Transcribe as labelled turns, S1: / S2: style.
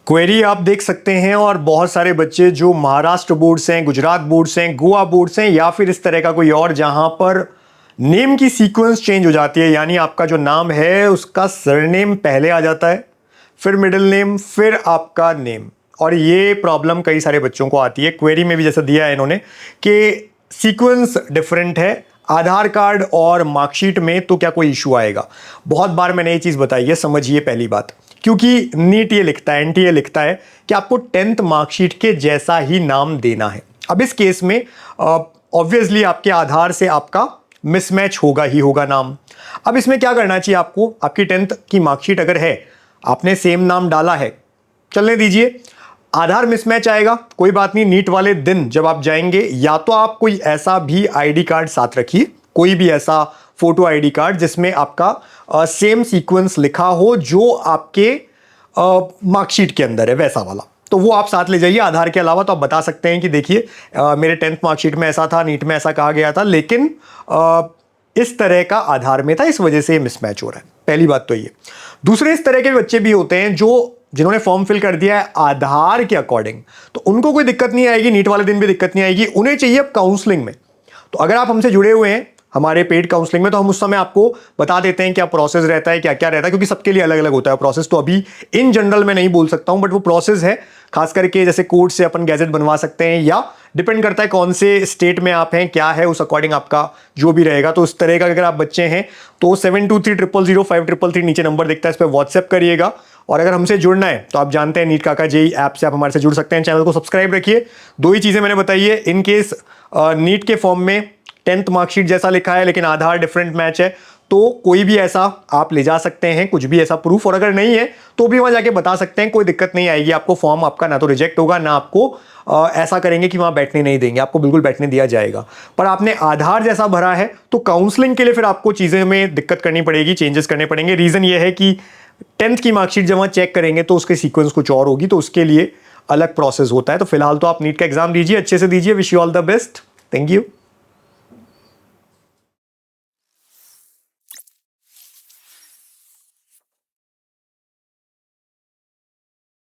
S1: Query आप देख सकते हैं और बहुत सारे बच्चे जो महाराष्ट्र बोर्ड से हैं, गुजरात बोर्ड से हैं, गोवा बोर्ड से हैं या फिर इस तरह का कोई और जहां पर नेम की सीक्वेंस चेंज हो जाती है, यानी आपका जो नाम है उसका सरनेम पहले आ जाता है, फिर मिडिल नेम, फिर आपका नेम। और ये प्रॉब्लम कई सारे बच्चों को आती है। क्वेरी में भी जैसा दिया है इन्होंने कि सीक्वेंस डिफरेंट है आधार कार्ड और मार्कशीट में, तो क्या कोई इशू आएगा? बहुत बार मैंने ये चीज़ बताई है, समझिए पहली बात, क्योंकि नीट ये लिखता है, एनटीए लिखता है कि आपको 10th मार्कशीट के जैसा ही नाम देना है। अब इस केस में ऑब्वियसली आपके आधार से आपका मिसमैच होगा ही होगा नाम। अब इसमें क्या करना चाहिए आपको? आपकी 10th की मार्कशीट अगर है, आपने सेम नाम डाला है, चलने दीजिए। आधार मिसमैच आएगा, कोई बात नहीं। नीट वाले दिन जब आप जाएंगे, या तो आप कोई ऐसा भी आईडी कार्ड साथ रखिए, कोई भी ऐसा फोटो आईडी कार्ड जिसमें आपका सेम सीक्वेंस लिखा हो जो आपके मार्कशीट के अंदर है, वैसा वाला, तो वो आप साथ ले जाइए। आधार के अलावा तो आप बता सकते हैं कि देखिए मेरे 10th मार्कशीट में ऐसा था, नीट में ऐसा कहा गया था, लेकिन इस तरह का आधार में था, इस वजह से ये मिसमैच हो रहा है। पहली बात तो ये। दूसरे, इस तरह के बच्चे भी होते हैं जिन्होंने फॉर्म फिल कर दिया है आधार के अकॉर्डिंग, तो उनको कोई दिक्कत नहीं आएगी, नीट वाले दिन भी दिक्कत नहीं आएगी। उन्हें चाहिए अब काउंसलिंग में। तो अगर आप हमसे जुड़े हुए हैं हमारे पेड काउंसलिंग में, तो हम उस समय आपको बता देते हैं क्या प्रोसेस रहता है, क्या क्या रहता है, क्योंकि सबके लिए अलग अलग होता है प्रोसेस। तो अभी इन जनरल में नहीं बोल सकता हूं, बट वो प्रोसेस है। खास करके जैसे कोर्ट से अपन गैजेट बनवा सकते हैं, या डिपेंड करता है कौन से स्टेट में आप हैं, क्या है, उस अकॉर्डिंग आपका जो भी रहेगा। तो उस तरह का अगर आप बच्चे हैं तो 7230005333 नीचे नंबर दिखता है, इस पर व्हाट्सएप करिएगा। और अगर हमसे जुड़ना है तो आप जानते हैं नीट काका जेई ऐप से आप हमारे से जुड़ सकते हैं। चैनल को सब्सक्राइब रखिए। दो ही चीज़ें मैंने बताई है। इन केस नीट के फॉर्म में 10th मार्कशीट जैसा लिखा है लेकिन आधार डिफरेंट मैच है, तो कोई भी ऐसा आप ले जा सकते हैं, कुछ भी ऐसा प्रूफ। और अगर नहीं है तो भी वहां जाके बता सकते हैं, कोई दिक्कत नहीं आएगी आपको। फॉर्म आपका ना तो रिजेक्ट होगा, ना आपको ऐसा करेंगे कि वहां बैठने नहीं देंगे, आपको बिल्कुल बैठने दिया जाएगा। पर आपने आधार जैसा भरा है तो काउंसलिंग के लिए फिर आपको चीज़ें में दिक्कत करनी पड़ेगी, चेंजेस करने पड़ेंगे। रीज़न ये है कि 10th की मार्कशीट जब वहाँ चेक करेंगे तो उसके सीक्वेंस कुछ और होगी, तो उसके लिए अलग प्रोसेस होता है। तो फिलहाल तो आप नीट का एग्जाम दीजिए, अच्छे से दीजिए। Wish you all the best. Thank you.